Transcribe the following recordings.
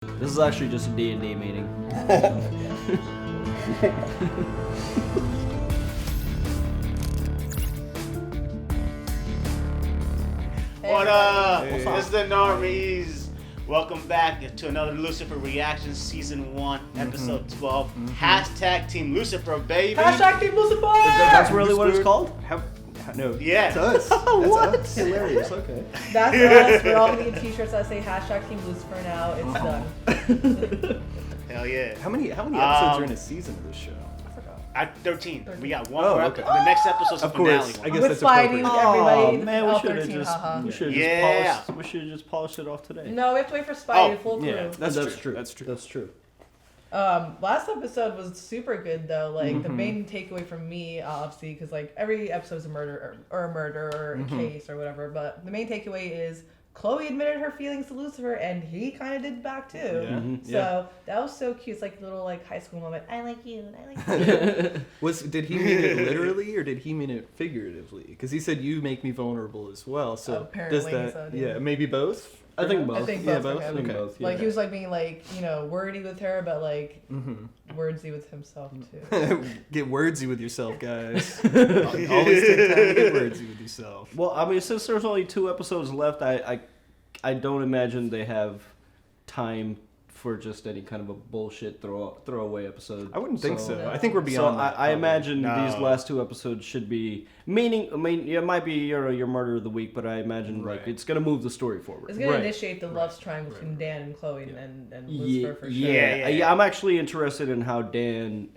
This is actually just a D&D meeting. What up? Hey. This is the Normies. Welcome back to another Lucifer Reaction Season 1, Episode 12. Hashtag Team Lucifer, baby. Hashtag Team Lucifer! That's really what it's called? No, Yeah. that's us. That's What? us. Hilarious. Okay. That's us. We're all gonna get t-shirts that say hashtag Team Lucifer now. It's done. Hell yeah. How many episodes are in a season of this show? I forgot. At 13. We got one Oh, more okay. episode. The next episode's the Of finale course. one. I guess With that's Spidey, appropriate. with everybody. Oh, man, we all should have 13, just, haha. we should Yeah. just polished it off today. No, we have to wait for Spidey to full through. Yeah, that's true. That's true. Last episode was super good though. Like the main takeaway from me, obviously, because like every episode is a murder or a case or whatever. But the main takeaway is Chloe admitted her feelings to Lucifer, and he kind of did back too. Yeah. So that was so cute. It's like a little like high school moment. I like you, and I like you. Did he mean it literally or did he mean it figuratively? Because he said you make me vulnerable as well. So Apparently does that? so, Yeah, yeah. maybe both. I think both. I think Yeah, both. both. Okay. I think Okay. both, Like yeah. he was like being like, you know, wordy with her, but like wordsy with himself too. Get wordsy with yourself, guys. Always take time to get wordsy with yourself. Well, I mean, since there's only 2 episodes left, I don't imagine they have time for just any kind of a bullshit throwaway episode. I wouldn't think so. No. I think we're beyond that. I probably. imagine No. these last 2 episodes should be it might be your murder of the week, but I imagine like Right. it's gonna move the story forward. It's gonna Right. initiate the love triangle between Dan and Chloe and Lucifer for sure. Yeah. I'm actually interested in how Dan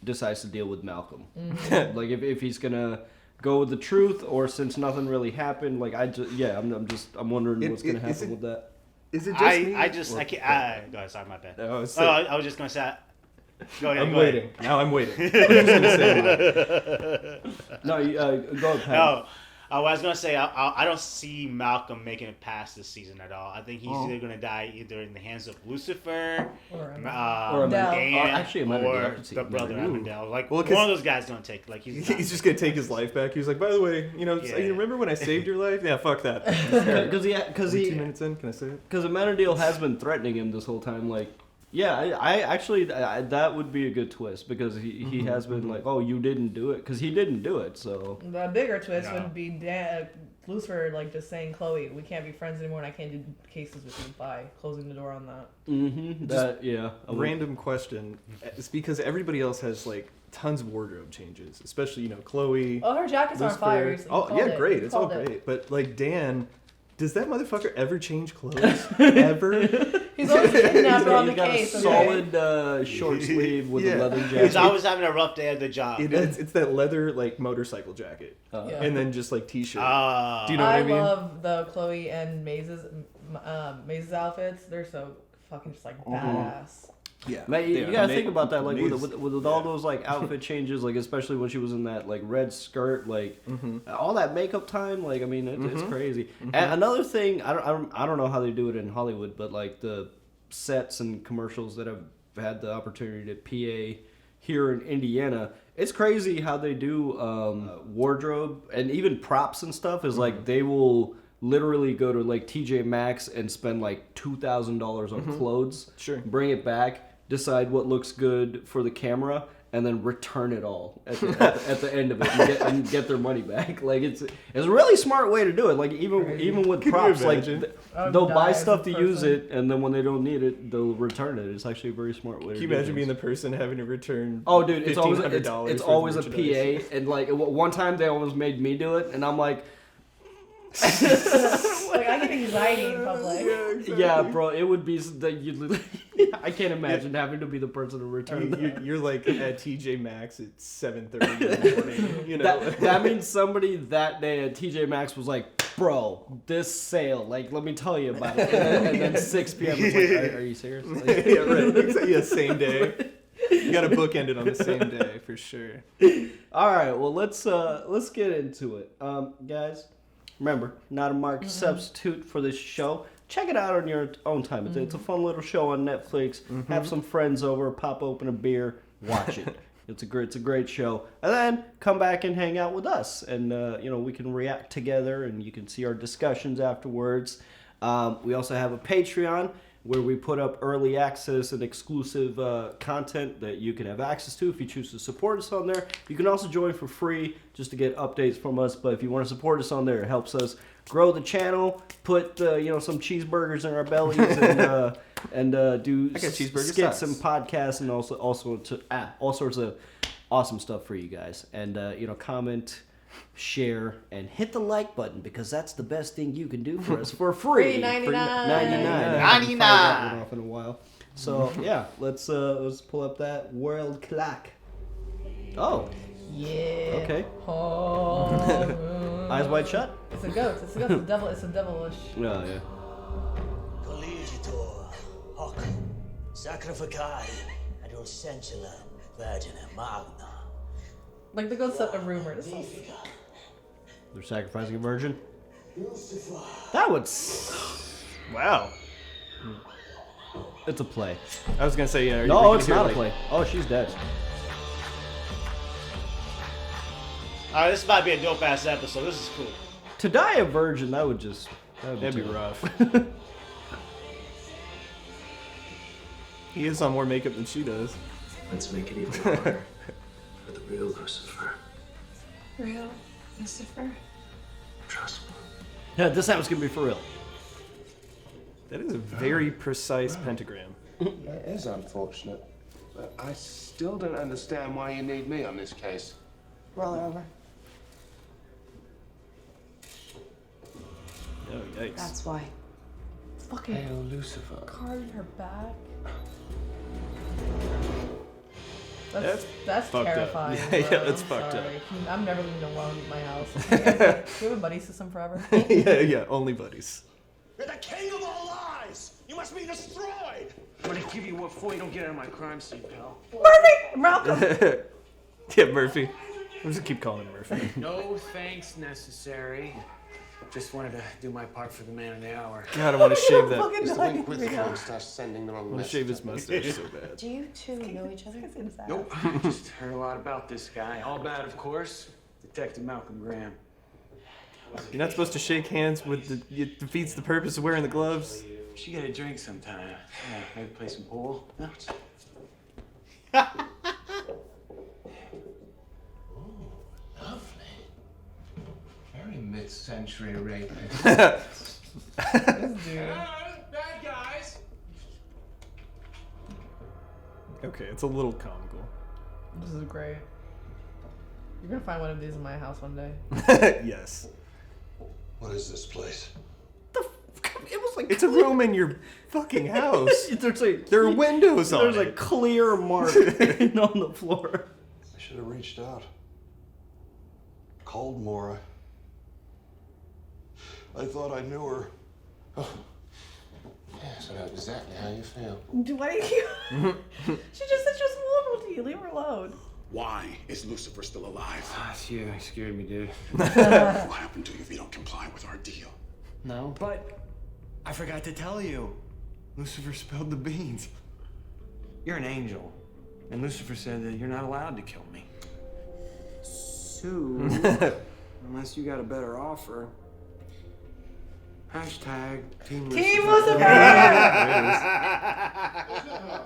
decides to deal with Malcolm. Like if he's gonna go with the truth, or since nothing really happened, like I'm wondering what's gonna happen with that. Is it just me? I can't. Go ahead, sorry, my bad. Oh, I was just going to say. Go ahead. I'm go waiting. Ahead. Now I'm waiting. I'm just gonna say mine. No, go ahead. Pat. No. I was going to say, I don't see Malcolm making it past this season at all. I think he's either going to die either in the hands of Lucifer, Or Or Dan, actually, it might be or opposite. the brother Amandel. Like, Well, one 'cause of those guys going to take. Like, he's He's just gonna take his life back. He was like, by the way, you remember when I saved your life? Yeah, fuck that. Because Are we 2 minutes in? Can I say it? Because Amenadiel has been threatening him this whole time. Like, yeah, I actually that would be a good twist, because he has been like, oh, you didn't do it, because he didn't do it. So the bigger twist No. would be Dan, Lucifer like just saying, Chloe, we can't be friends anymore, and I can't do cases with you. Bye, closing the door on that. A random question. It's because everybody else has like tons of wardrobe changes, especially Chloe. Oh, her jacket's on Lucifer. fire. You Oh called yeah, it. great. You It's all called it. great. But like Dan, does that motherfucker ever change clothes? Ever? He's always kidnapped on the He's got case. a Okay? solid short sleeve with Yeah. a leather He's jacket. always having a rough day at the job. It's that leather like motorcycle jacket, Yeah. and then just like t-shirt. Ah. Do you know what I mean? love the Chloe and Maze's outfits. They're so fucking just like badass. Yeah, Man, you Yeah, gotta ma- think about that, like amazing. with all those like outfit changes, like especially when she was in that like red skirt, like all that makeup time, like I mean it's crazy. And another thing, I don't know how they do it in Hollywood, but like the sets and commercials that I've had the opportunity to PA here in Indiana, it's crazy how they do wardrobe and even props and stuff. Is like they will literally go to like TJ Maxx and spend like $2,000 on clothes, Sure. bring it back, decide what looks good for the camera, and then return it all at the end of it and get their money back. Like it's a really smart way to do it. Like even with Can you props, like imagine? I would they'll die buy as a stuff to use person. it, and then when they don't need it, they'll return it. It's actually a very smart way. Can to you do imagine being things. the person having to return? Oh, dude, it's always $1,500 it's worth of always a merchandise? PA, and like one time they almost made me do it, and I'm like, Like I get anxiety in public. yeah, bro, it would be that you. I can't imagine having to be the person to return that. You're like at TJ Maxx at 7:30 in the morning. You know, That means somebody that day at TJ Maxx was like, bro, this sale, like, let me tell you about it. And then 6 p.m. it's like, are you serious? Like, yeah, right. Yeah, same day. You got to bookend it on the same day for sure. all right, well, let's get into it, guys. Remember, not a market substitute for this show. Check it out on your own time. It's a fun little show on Netflix. Have some friends over, pop open a beer, watch it. It's a great show. And then come back and hang out with us, and we can react together, and you can see our discussions afterwards. We also have a Patreon. where we put up early access and exclusive content that you can have access to if you choose to support us on there. You can also join for free just to get updates from us. But if you want to support us on there, it helps us grow the channel, put some cheeseburgers in our bellies, and do skits and podcasts, and also all sorts of awesome stuff for you guys. And comment, share, and hit the like button, because that's the best thing you can do for us for free. $99. $99. Off in a while. So yeah, let's pull up that world clock. Oh. Yeah. Okay. Oh. Eyes wide shut. It's a goat. It's a goat. It's a devil. It's a devilish. Oh yeah. Collegiator, hoc, sacrificari, ad essentialam, virginem magna. Like the goat's a rumor. It's so They're sacrificing a virgin. Lucifer. That would. Wow. It's a play. I was gonna say yeah. No, it's not a play. Oh, she's dead. Alright, this might be a dope ass episode. This is cool. To die a virgin, that'd be rough. He is on more makeup than she does. Let's make it even harder for the real Lucifer. Real Lucifer? Trust me. Yeah, this time it's gonna be for real. That is a very precise pentagram. That is unfortunate, but I still don't understand why you need me on this case. Roll over. Oh, yikes. That's why. fucking Hail Lucifer. carved her back. That's That's fucked up. terrifying. Yeah, bro. that's I'm fucked up. sorry. I'm never leaving alone in my house. Do you have a buddy system forever? yeah, only buddies. You're the king of all lies! You must be destroyed! I'm gonna give you what for you don't get out of my crime scene, pal. Murphy! Malcolm! Yeah, Murphy. I'm just keep calling him Murphy. No thanks necessary. Just wanted to do my part for the man of the hour. God, I want to shave that. Fucking Just dying wink with the right now. phone starts sending the I wrong want to message. shave his mustache so bad. Do you two know each other? Nope. Just heard a lot about this guy. All bad, of course. Detective Malcolm Graham. You're not supposed to shake hands with the. It defeats the purpose of wearing the gloves. We should get a drink sometime. Yeah, maybe play some pool. No? Lovely. Very mid-century rapist. This dude. Bad guys! Okay, it's a little comical. This is great. You're gonna find one of these in my house one day. Yes. What is this place? It was like It's a room in your fucking house. There are windows on There's a it. clear mark on the floor. I should have reached out. Called Mora. I thought I knew her. Yeah, so that's exactly how you feel. Why do you keep... She just said she was vulnerable to you. Leave her alone. Why is Lucifer still alive? That's you. You scared me, dude. What will happen to you if you don't comply with our deal? No. But I forgot to tell you. Lucifer spilled the beans. You're an angel. And Lucifer said that you're not allowed to kill me. So, unless you got a better offer. Hashtag Team Lucifer. Team Lucifer!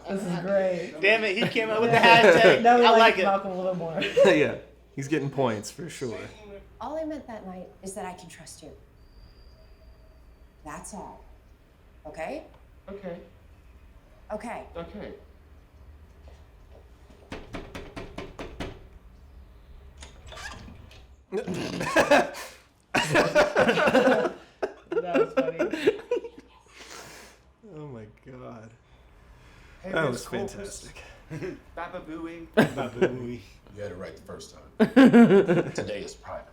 This is great. Damn it, he came up with the hashtag. Now we I like it. Malcolm a little more. Yeah, he's getting points for sure. All I meant that night is that I can trust you. That's all. Okay? Okay. Okay. Okay. That was funny. Oh my god. Hey, That Miss was Corpus. fantastic. Baba Booey. Babooey. You had it right the first time. Today is private.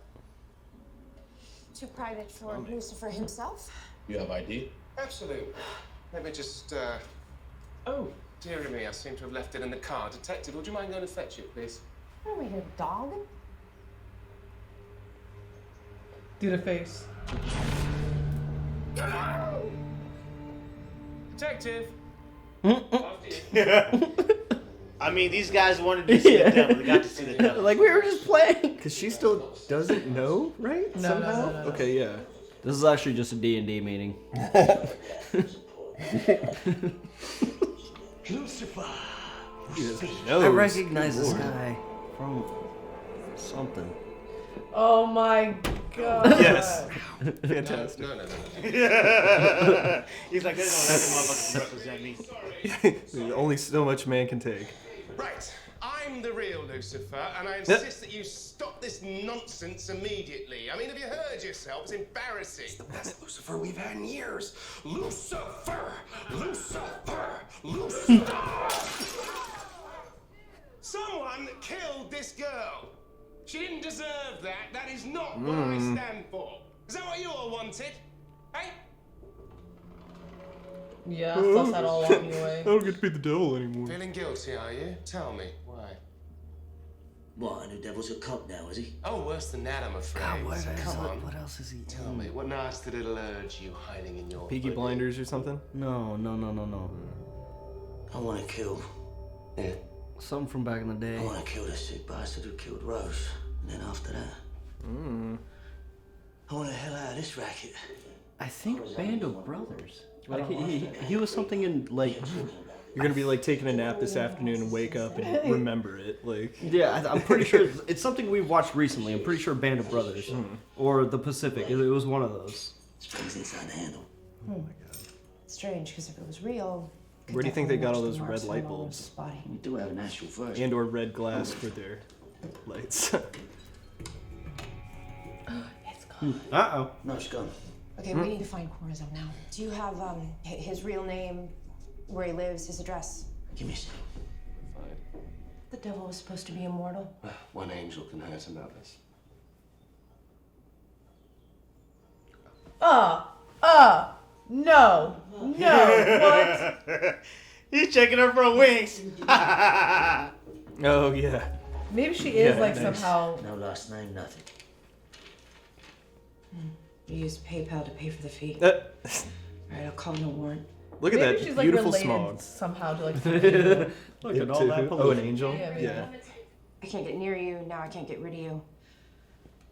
Too private for Lucifer himself? You have ID? Absolutely. Let me just, Oh, dearie me, I seem to have left it in the car. Detective, would you mind going to fetch it, please? What are we here, dog? Do the face. Detective! I mean, these guys wanted to see the devil. They got to see the devil. Like we were just playing. Because she still doesn't know, right? No, Somehow? no. Okay, yeah. This is actually just a D&D meeting. Lucifer. I recognize this guy from something. Oh my god. Yes. Fantastic. No. He's like, there's no motherfuckers represent me. Only so much man can take. Right. I'm the real Lucifer, and I insist that you stop this nonsense immediately. I mean, have you heard yourself? It's embarrassing. The best Lucifer we've had in years. Lucifer! Lucifer! Lucifer! Someone killed this girl. She didn't deserve that. That is not what I stand for. Is that what you all wanted? Hey? Yeah, sus that all walking away. I don't get to be the devil anymore. Feeling guilty, are you? Tell me. Why? What, and the devil's a cop now, is he? Oh, worse than that, I'm afraid. Come on. What else is he? Tell me, what nasty little urge you hiding in your Peaky hoodie? Blinders or something? No. I want to kill. Yeah. Something from back in the day. I want to kill the sick bastard who killed Rose. And then after that, I want the hell out of this racket. I think Band of Brothers. Like he was something in like. You're gonna be like taking a nap this afternoon and wake up and remember it. Like. Yeah, I'm pretty sure it's something we've watched recently. I'm pretty sure Band of Brothers or The Pacific. It was one of those. Springs inside the handle. Oh my god. Strange, because if it was real. Where do you think they got all those red light bulbs? We do have an actual version. And or red glass for their lights. It's gone. Uh-oh. No, it's gone. Okay, we need to find Corazon now. Do you have his real name, where he lives, his address? Give me a second. The devil was supposed to be immortal. One angel can hurt another's. No, what? He's checking her for winks. Oh yeah. Maybe she is Yeah, like nice. somehow. No last name, nothing. You used PayPal to pay for the fee. Uh, Alright, I'll call no warrant. Look at Maybe that she's like beautiful related smog. somehow to like. something. Look at all that Oh, pollution. an angel. Yeah, maybe. Yeah. I can't get near you, now I can't get rid of you.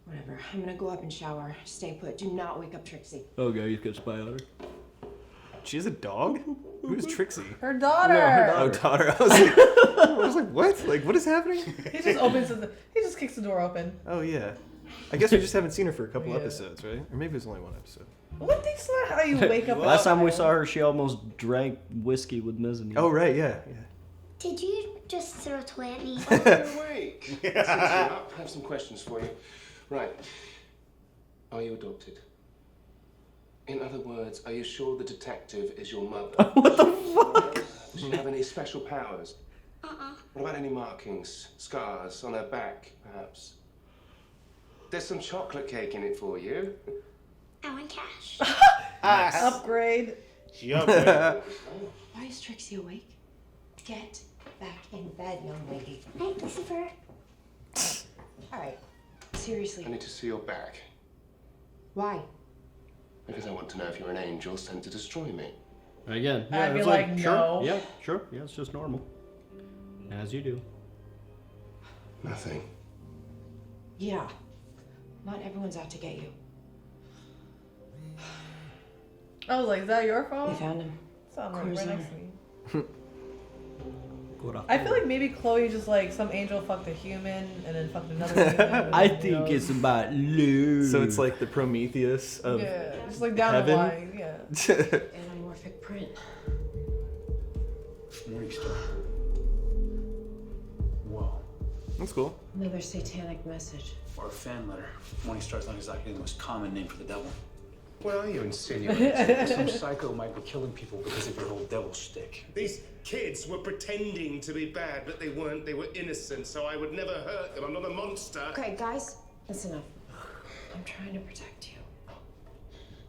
Whatever, I'm gonna go up and shower. Stay put, do not wake up Trixie. Oh, God, you could spy on her. She has a dog? Who's Trixie? Her daughter. No, her Oh, daughter. daughter. I was like, what? Like, what is happening? He just opens he just kicks the door open. Oh yeah. I guess we just haven't seen her for a couple Yeah. episodes, right? Or maybe it was only one episode. What is that? How you wake up? Last time we saw her, she almost drank whiskey with mezzanine. Oh right, yeah. Did you just throw a toy at me? Oh, you're awake. Since you're up, I have some questions for you. Right. Are you adopted? In other words, are you sure the detective is your mother? What the fuck? Does she have any special powers? What about any markings, scars on her back, perhaps? There's some chocolate cake in it for you. I want cash. Upgrade. She upgraded. Why is Trixie awake? Get back in bed, young lady. Hey, Lucifer. Alright, seriously, I need to see your back. why? Because I want to know if you're an angel sent to destroy me. Again. I'd be it's like, sure. no. Yeah, sure. Yeah, it's just normal. As you do. Nothing. Yeah, not everyone's out to get you. I was like, is that your We phone? found him. It's on right Corazon. next to me. I feel like maybe Chloe just like some angel fucked a human and then fucked another human. I think it's about love. So it's like the Prometheus of Yeah, just like down heaven? the line. Yeah. Anamorphic print. Morning star. Whoa. That's cool. Another satanic message. Or a fan letter. Morning star's not exactly the most common name for the devil. What are you insinuating? Some psycho might be killing people because of your whole devil shtick. These kids were pretending to be bad, but they weren't. They were innocent, so I would never hurt them. I'm not a monster. Okay, guys, that's enough. I'm trying to protect you.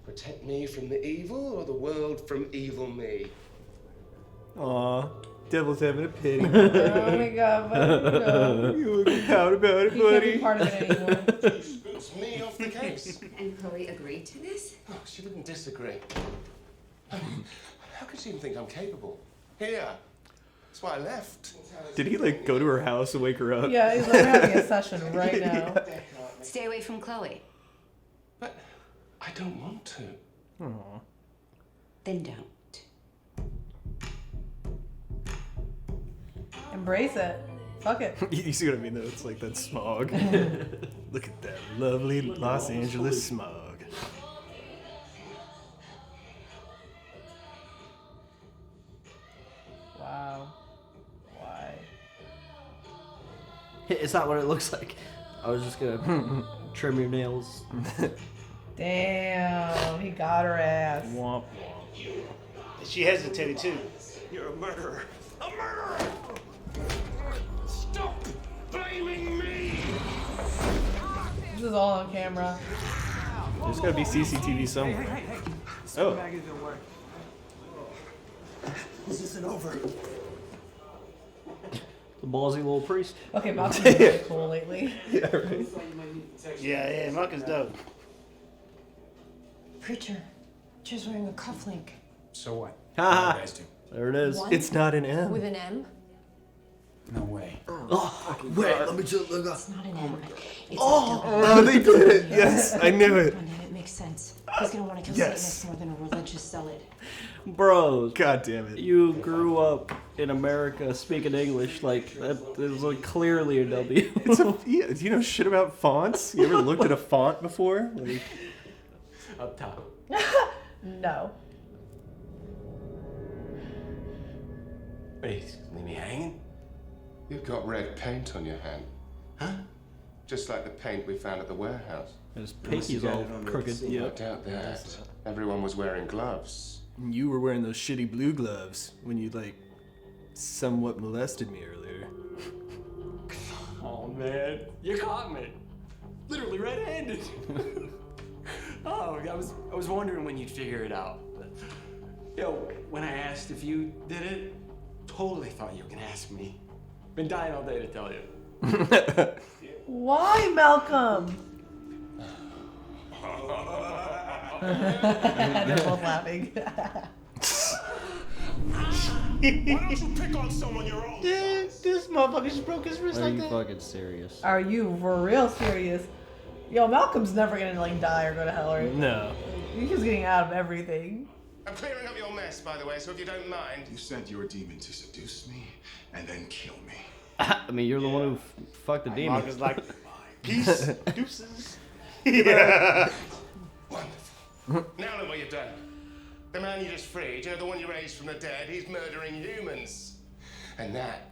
Protect me from the evil or the world from evil me? Aw, devil's having a pity. Oh my god, but no. You looking proud about it, He can't be buddy. part of it anymore. It's me off the case. And Chloe agreed to this? Oh, she didn't disagree. How could she even think I'm capable? Here. That's why I left. Did he like go to her house and wake her up? Yeah, he's like, we're having a session right now. Stay away from Chloe. But I don't want to. Aw. Then don't. Embrace it. Fuck it. You see what I mean, though? It's like that smog. Look at that lovely Los Angeles smog. Wow. Why? It's not what it looks like. I was just gonna trim your nails. Damn, he got her ass. Womp womp. She hesitated too. You're a murderer. A murderer! Stop blaming me! This is all on camera. There's gotta be CCTV somewhere. Hey. Oh. Bag is gonna work. This isn't over. The ballsy little priest. Okay, Malcolm's been really cool lately. Yeah, right. Yeah, Malcolm's dope. Preacher, she's wearing a cufflink. So what? Ha You guys do. There it is. One It's not an M. with an M? No way. Oh, wait, let me just look up. It's not an M. It's Oh, they did it. Yes, I knew it. It makes sense. He's gonna want to kill Yes. Satanists more than a religious zealot. Bros. God damn it. You grew up in America speaking English, like that is like clearly a W. It's a, yeah, do you know shit about fonts? You ever looked at a font before? Like, Up top. No. Wait, leave me hanging? You've got red paint on your hand. Huh? Just like the paint we found at the warehouse. His pinky's all crooked. I doubt that. Everyone was wearing gloves. you were wearing those shitty blue gloves when you, like, somewhat molested me earlier. Oh man, you caught me. Literally red-handed. Oh, I was wondering when you'd figure it out. When I asked if you did it, totally thought you were gonna ask me. Been dying all day to tell you. Why, Malcolm? They're both laughing. Why don't you pick on someone your own? This motherfucker just broke his wrist Are like you that. fucking serious? Are you for real serious? Yo, Malcolm's never gonna like die or go to hell, right? No. He's just getting out of everything. I'm clearing up your mess, by the way, so if you don't mind. You sent your demon to seduce me and then kill me. I mean, you're the one who fucked the demon. Mark is like, peace, deuces. Yeah. Wonderful. Now look what you've done. The man you just freed, you know, the one you raised from the dead, he's murdering humans. And that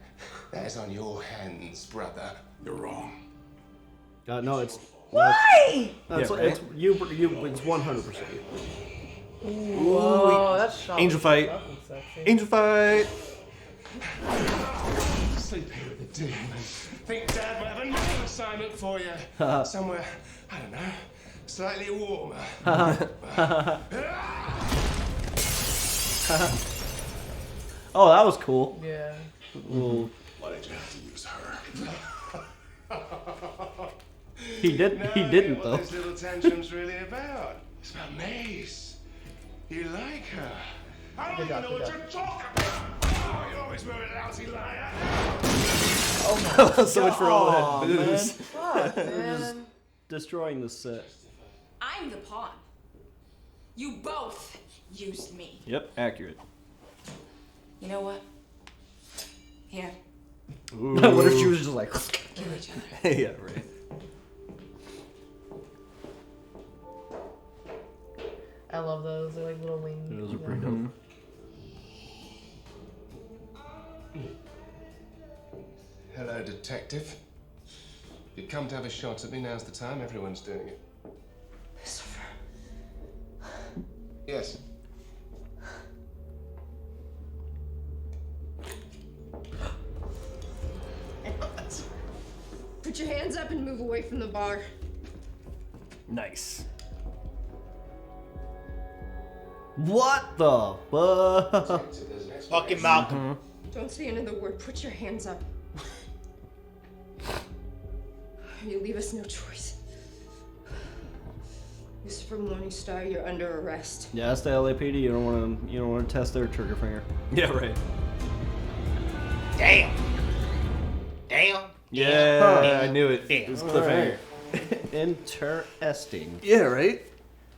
is on your hands, brother. You're wrong. No, it's Why? No, it's, Yeah, right? it's you. It's 100% you. Whoa, that's shocking. Angel fight. Fucking sexy. Angel fight. Sleep here with the demons. Think Dad will have another assignment for you. Somewhere, I don't know, slightly warmer. Oh, that was cool. Yeah. Well, Why did you have to use her? he didn't. He didn't What though. this little tantrum's really about? It's about Mace. You like her? I don't even know what you're talking about. Oh, you always were a lousy liar. So much for all that booze. Fuck, We're just man. destroying the set. I'm the pawn. You both used me. Yep, accurate. You know what? Here, What if she was just like? kill each other. Yeah, right. I love those. They're like little wings. Those are Yeah. pretty dope. Hello, detective. You come to have a shot at me, now's the time. Everyone's doing it. Lucifer. Yes. Put your hands up and move away from the bar. Nice. What the fuck? Fucking Malcolm. Don't say another word. Put your hands up. You leave us no choice. Lucifer Morningstar, you're under arrest. Yeah, that's the LAPD. You don't want to. You don't want to test their trigger finger. Yeah, right. Damn. Damn. Yeah, I knew it. Damn. It was cliffhanger. Interesting. Yeah, right?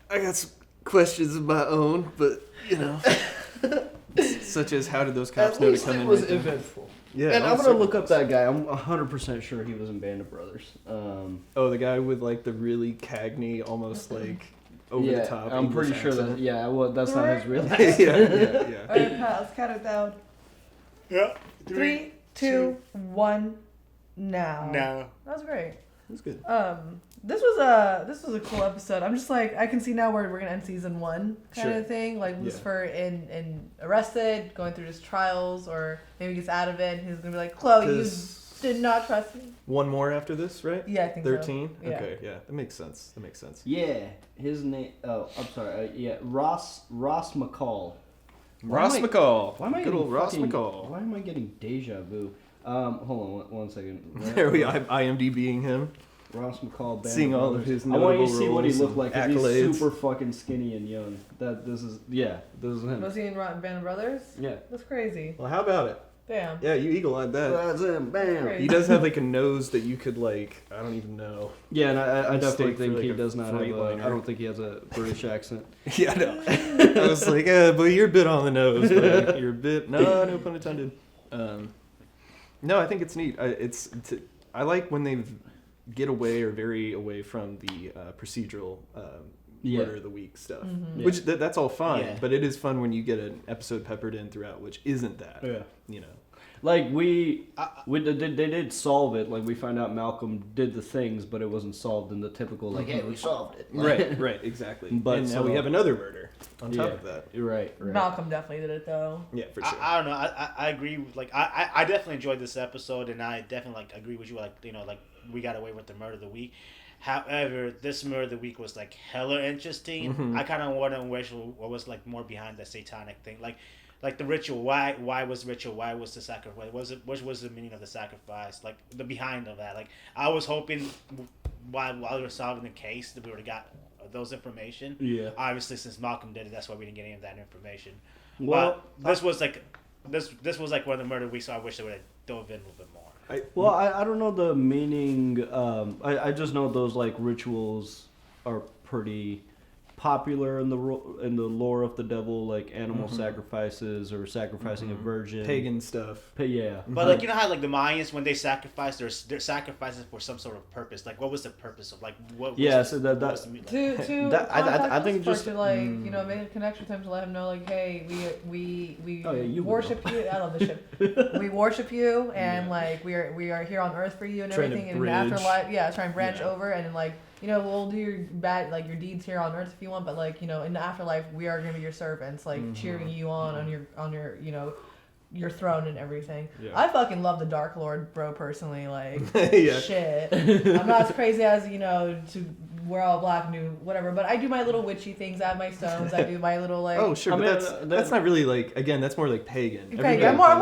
I got some questions of my own, but, you know. Such as, how did those cops know to come in? It was right there? eventful. Yeah, and I'm gonna look up that guy. I'm 100% sure he was in Band of Brothers. Oh, the guy with like the really Cagney, almost like over the top. I'm English pretty sure accent. that. Well, that's not his real name. yeah. All right, Pat, let's count it down. Yeah. 3, 2, 1. Now. No. That was great. That's good. This was a cool episode. I'm just like, I can see now where we're gonna end season 1 kind of thing. Like Lucifer in arrested, going through his trials, or maybe gets out of it. And he's gonna be like, Chloe, you did not trust me. One more after this, right? Yeah, I think 13? so. Yeah. Okay, yeah, that makes sense. Yeah, his name. Oh, I'm sorry. Ross McCall. Ross McCall. Why am I Good getting old Ross fucking- McCall. Why am I getting deja vu? Hold on one second. There we are, IMDb'ing him. Ross McCall. Band Seeing of all of Brothers. his I want you notable to see what he roles looked like. 'Cause accolades. He's super fucking skinny and young. This is him. Was he in Band of Brothers? Yeah. That's crazy. Well, how about it? Damn. Yeah, you eagle-eyed that. That's him. Bam. He does have like a nose that you could like, I don't even know. Yeah, and I definitely Mistake for, think like, he a does not have Freightliner. I don't think he has a British accent. Yeah, no. I was like, but you're a bit on the nose, buddy. You're a bit. No pun intended. No, I think it's neat. I like when they get away or vary away from the procedural murder of the week stuff. Mm-hmm. Which that's all fine, Yeah. but it is fun when you get an episode peppered in throughout, which isn't that. Yeah. You know. Like they did solve it. Like we find out Malcolm did the things, but it wasn't solved in the typical like, hey, we solved it. Right, exactly. But and now we have another murder on top Yeah. of that. You're right. Malcolm definitely did it though. Yeah, for sure. I don't know. I agree. Like I definitely enjoyed this episode, and I definitely like agree with you. Like like we got away with the murder of the week. However, this murder of the week was like hella interesting. Mm-hmm. I kind of want to wish what was like more behind the satanic thing. Like the ritual. Why was ritual? Why was the sacrifice? What was the meaning of the sacrifice? Like the behind of that. Like I was hoping while we were solving the case that we would have got those information. Yeah. Obviously, since Malcolm did it, that's why we didn't get any of that information. Well, But this was like this was like one of the murder weeks. So I wish they would have dove in a little bit more. I don't know the meaning. I just know those like rituals are pretty popular in the lore of the devil, like animal sacrifices or sacrificing a virgin, Pagan stuff. Yeah, But like you know how like the Mayans when they sacrifice, they're sacrificing for some sort of purpose. Like what was the purpose of like what? Yeah, was so the, that- what was the meaning? To That- I think just just- to like make a connection with him to let him know like, hey, we Oh, yeah, you worship will. you. I love this shit. We worship you, and like we are here on earth for you and Trying to everything. And in the bridge. afterlife, try and branch over, and then like we'll do your bad like your deeds here on earth if you want, but like in the afterlife we are gonna be your servants, like cheering you on your your throne and everything. Yeah. I fucking love the Dark Lord, bro. Personally, like Yeah. shit. I'm not as crazy as to wear all black and do whatever, but I do my little witchy things. I have my stones. I do my little like. Oh, sure, I but mean, that's not really like, again, that's more like pagan. Okay, I'm more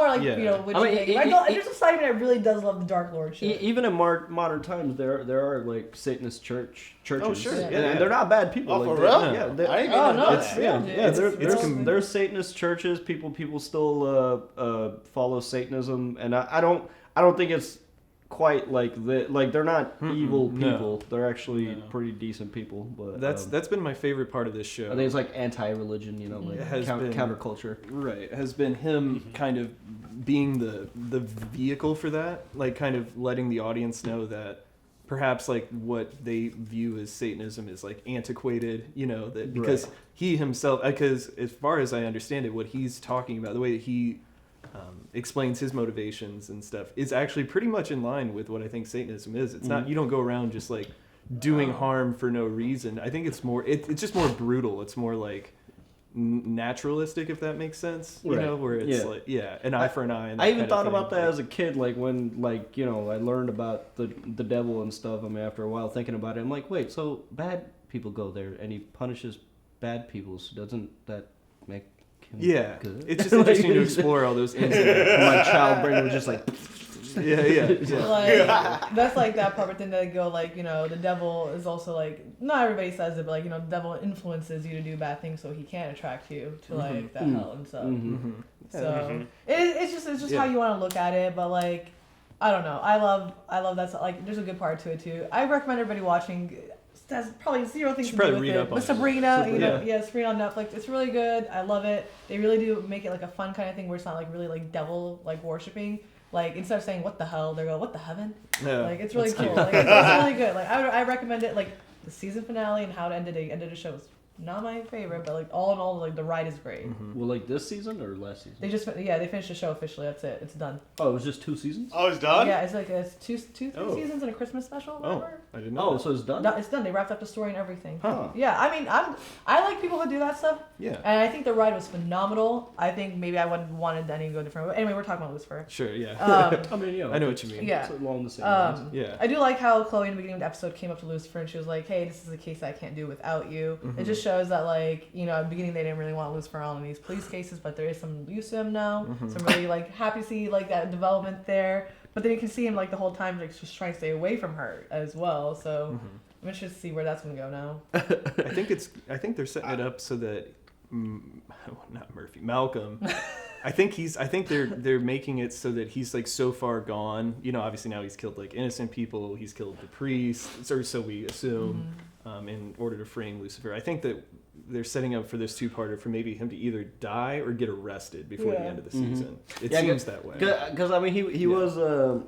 like Yeah. witchy. I mean, pagan. There's a side of me that really does love the Dark Lord shit. even in modern times, there are like Satanist churches. Oh, sure. and, Yeah. and they're not bad people. Oh, like for they- real? Yeah, they- I didn't Oh even no, know it's that. real. Yeah, dude. there's Satanist churches. People still follow Satanism, and I don't think it's quite like they're not evil no. people. They're actually pretty decent people. But That's been my favorite part of this show. I think it's like anti-religion, like It has been- counterculture. Right, has been him kind of being the vehicle for that, like kind of letting the audience know that perhaps like what they view as Satanism is like antiquated, that because he himself, because as far as I understand it, what he's talking about, the way that he explains his motivations and stuff is actually pretty much in line with what I think Satanism is. It's not, you don't go around just like doing harm for no reason. I think it's more, it's just more brutal. It's more like naturalistic, if that makes sense, where it's like, an eye for an eye. And I even thought about that as a kid, like when, I learned about the devil and stuff. I mean, after a while thinking about it, I'm like, wait, so bad people go there, and he punishes bad people. So doesn't that make him good? It's just interesting to explore all those ins and outs. My child brain was just like, Like that's like that perfect thing that they go like the devil is also like, not everybody says it, but like the devil influences you to do bad things so he can attract you to like that hell and stuff. So it's just how you want to look at it, but like I don't know, I love that, like there's a good part to it too. I recommend everybody watching has probably zero things to probably do with read it. up on But it. Sabrina, you know, Yeah. Sabrina on Netflix. It's really good. I love it. They really do make it like a fun kind of thing where it's not like really like devil like worshipping. Like instead of saying what the hell, they go what the heaven. Yeah, like it's really that's cool. cute. Like, it's really good. Like I recommend it. Like the season finale and how it ended. The end of the show was not my favorite, but like all in all, like the ride is great. Well, like this season or last season? They finished the show officially. That's it. It's done. Oh, it was just 2 seasons? Oh, it's done? Yeah, it's like two, three seasons and a Christmas special. Whatever. I didn't know. Oh, so it's done? No, it's done. They wrapped up the story and everything. Huh. Yeah, I mean, I like people who do that stuff. Yeah. And I think the ride was phenomenal. I think maybe I wanted any to go different. But anyway, we're talking about Lucifer. Sure, yeah. I mean, I know what you mean. Yeah. It's along the same lines. Yeah. I do like how Chloe in the beginning of the episode came up to Lucifer and she was like, "Hey, this is a case I can't do without you." It just shows that, like, you know, at the beginning they didn't really want Lucifer on in these police cases, but there is some use to him now. So I'm really like happy to see like that development there. But then you can see him like the whole time like just trying to stay away from her as well. So I'm interested to see where that's gonna go now. I think they're setting it up so that Malcolm. I think they're making it so that he's like so far gone. You know, obviously now he's killed like innocent people. He's killed the priest, or so we assume, in order to frame Lucifer. I think that they're setting up for this two-parter for maybe him to either die or get arrested before the end of the season. It seems that way. Because I mean, he was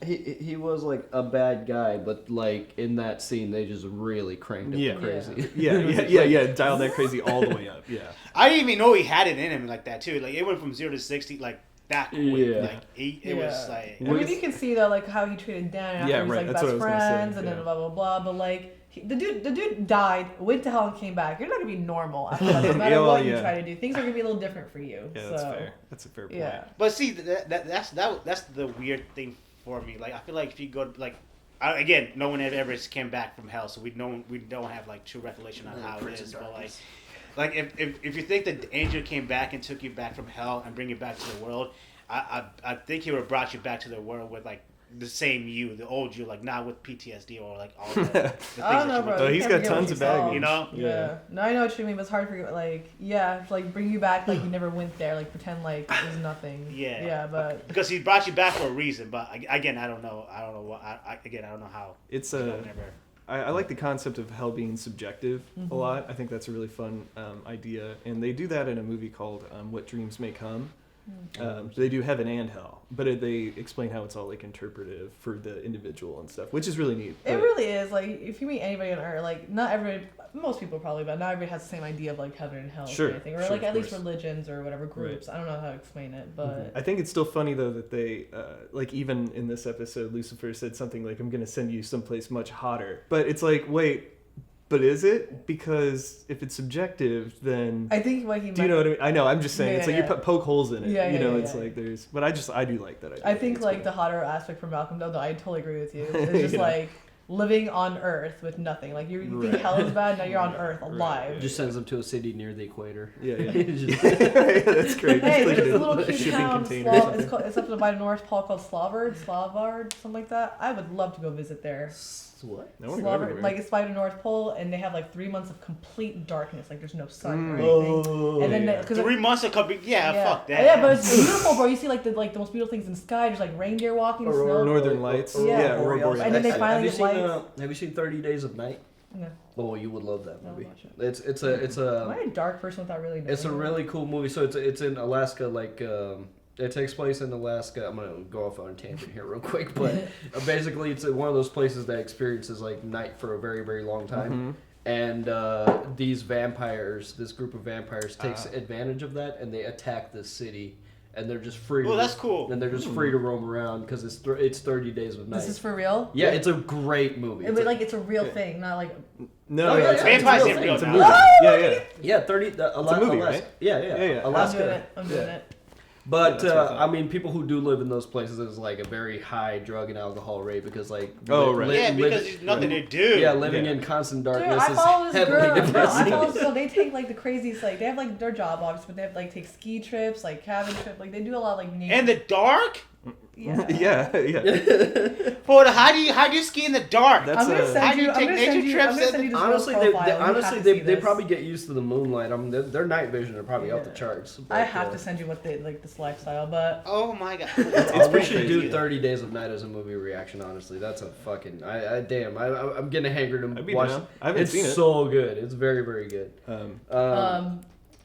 he was like a bad guy, but like in that scene they just really cranked it crazy. Yeah. Dial that crazy all the way up. Yeah. I didn't even know he had it in him like that too. Like it went from 0 to 60 like that quick. Yeah. Like it was like. I mean, you can see though, like how he treated Dan after he was like best friends, and then blah blah blah. But like the dude died, went to hell, and came back. You're not gonna be normal after that, no matter what you try to do. Things are gonna be a little different for you. Yeah, so. that's fair. That's a fair point. Yeah. But see, that's the weird thing for me. Like I feel like if you go like. Again, no one ever came back from hell, so we don't have like true revelation on how it is. But like if you think that the angel came back and took you back from hell and bring you back to the world, I think he would have brought you back to the world with like the same you, the old you, like not with PTSD or like all the things I don't know, bro. Oh, he's got tons of baggage. You know? Yeah. No, I know what you mean, but it's hard for you, like, to, like, bring you back like you never went there, like, pretend like it was nothing. Yeah. Yeah, but... Because he brought you back for a reason, but again, I don't know what, I don't know how. It's I like the concept of hell being subjective a lot. I think that's a really fun idea. And they do that in a movie called What Dreams May Come. They do heaven and hell, but they explain how it's all like interpretive for the individual and stuff, which is really neat. It really is. Like, if you meet anybody on Earth, like, most people probably, but not everybody has the same idea of like heaven and hell or anything, or like at least religions or whatever groups. Right. I don't know how to explain it, but I think it's still funny though that they like even in this episode, Lucifer said something like, "I'm going to send you someplace much hotter," but it's like, wait. But is it? Because if it's subjective, then I think what he. Do you know what I mean? I know. I'm just saying. Yeah, it's like you poke holes in it. Yeah, you know, yeah, it's like there's. But I do like that idea. I think like the hotter aspect for Malcolm, though, I totally agree with you. It's just like living on Earth with nothing. Like you think hell is bad, now you're on Earth alive. Just sends them to a city near the equator. Yeah. That's great. Hey, just there's a little cute shipping town. container. It's up by the North Pole called Slavard, something like that. I would love to go visit there. What? Slavard, like it's by the North Pole, and they have like 3 months of complete darkness. Like there's no sun or anything. And then 3 months of fuck that. Yeah, but it's beautiful, bro. You see like the most beautiful things in the sky. There's like reindeer walking, snow. Northern Lights. Yeah, Aurora. And then they finally get lights. Have you seen 30 Days of Night? No. Oh, you would love that movie. It's a. Am I a dark person without really knowing? It's a really cool movie. So it's in Alaska, like. It takes place in Alaska. I'm gonna go off on a tangent here real quick, but basically it's one of those places that experiences like night for a very, very long time. And these vampires, this group of vampires, takes advantage of that, and they attack this city, and they're just free. Oh, that's cool. And they're just free to roam around because it's 30 Days of Night. This is for real? Yeah, it's a great movie. It's a real thing, not like. No, it's vampires in real. It's a movie. Yeah. 30. It's a movie, right? Yeah. Alaska. I'm doing it. But I mean, people who do live in those places is like a very high drug and alcohol rate because like because there's nothing to do. Yeah, living in constant darkness I follow is this heavily girl. depressing. So they take like the craziest, like they have like their job obviously, but they have like take ski trips, like cabin trip, like they do a lot of like nature. In the dark? yeah. But how do you ski in the dark? That's I'm gonna a- send How do you. you I'm take gonna nature send you. I'm trips gonna in- send you this Honestly, girl's profile. You have honestly, to they, see they this. probably get used to the moonlight. I mean, their night vision are probably off the charts. I but, have to send you what they like this lifestyle, but Oh my god. It's pretty should crazy. do 30 Days of Night as a movie reaction. Honestly, that's a fucking. I'm getting a hankering to I'd be watch. down. I haven't It's seen it. so good. It's very very good.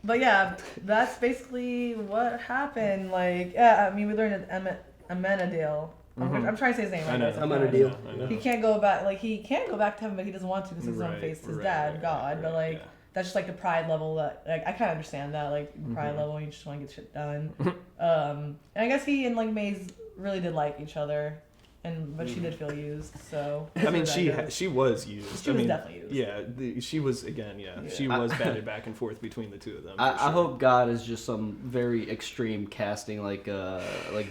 But yeah, that's basically what happened. Like, yeah, I mean, we learned that Amenadiel. I'm trying to say his name. I know. Amenadiel. I know. He can't go back. Like, he can't go back to heaven, but he doesn't want to because he's on Right, face his right, dad, right, God. right, But like, yeah. that's just like the pride level that like I kind of understand that like pride level. You just want to get shit done. And I guess he and like Maze really did like each other, but she did feel used. So I mean, she she was used. She was definitely used. Yeah, she was again. Yeah, she was batted back and forth between the two of them. I for sure. hope God is just some very extreme casting, like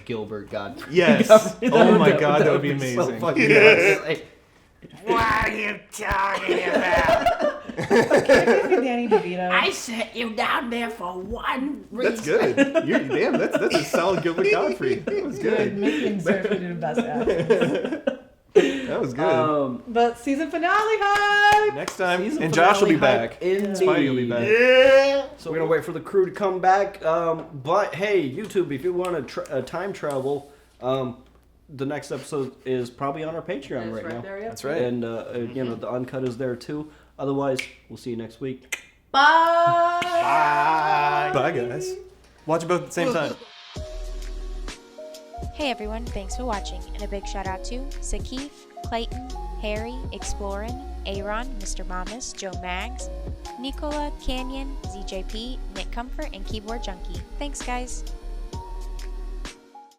Gilbert Godfrey. Yes. Oh my God, that would be so amazing. fucking nuts. Like, What are you talking about? Danny DeVito. I sent you down there for one reason. That's good. Damn, that's a solid Gilbert Godfrey. That was good. Making Surfer do the best acting. That was good. But season finale hype. Next time, season and Josh will be finale back. hype indeed. Spidey will be back. Yeah. So we're gonna wait for the crew to come back. But hey, YouTube, if you want to time travel, the next episode is probably on our Patreon right now. There, yeah. That's right. And you know, the uncut is there too. Otherwise, we'll see you next week. Bye. Bye, guys. Watch it both at the same time. Hey everyone, thanks for watching, and a big shout out to Sakif, Clayton, Harry, Explorin, Aaron, Mr. Mamas, Joe Mags, Nicola, Canyon, ZJP, Nick Comfort, and Keyboard Junkie. Thanks guys!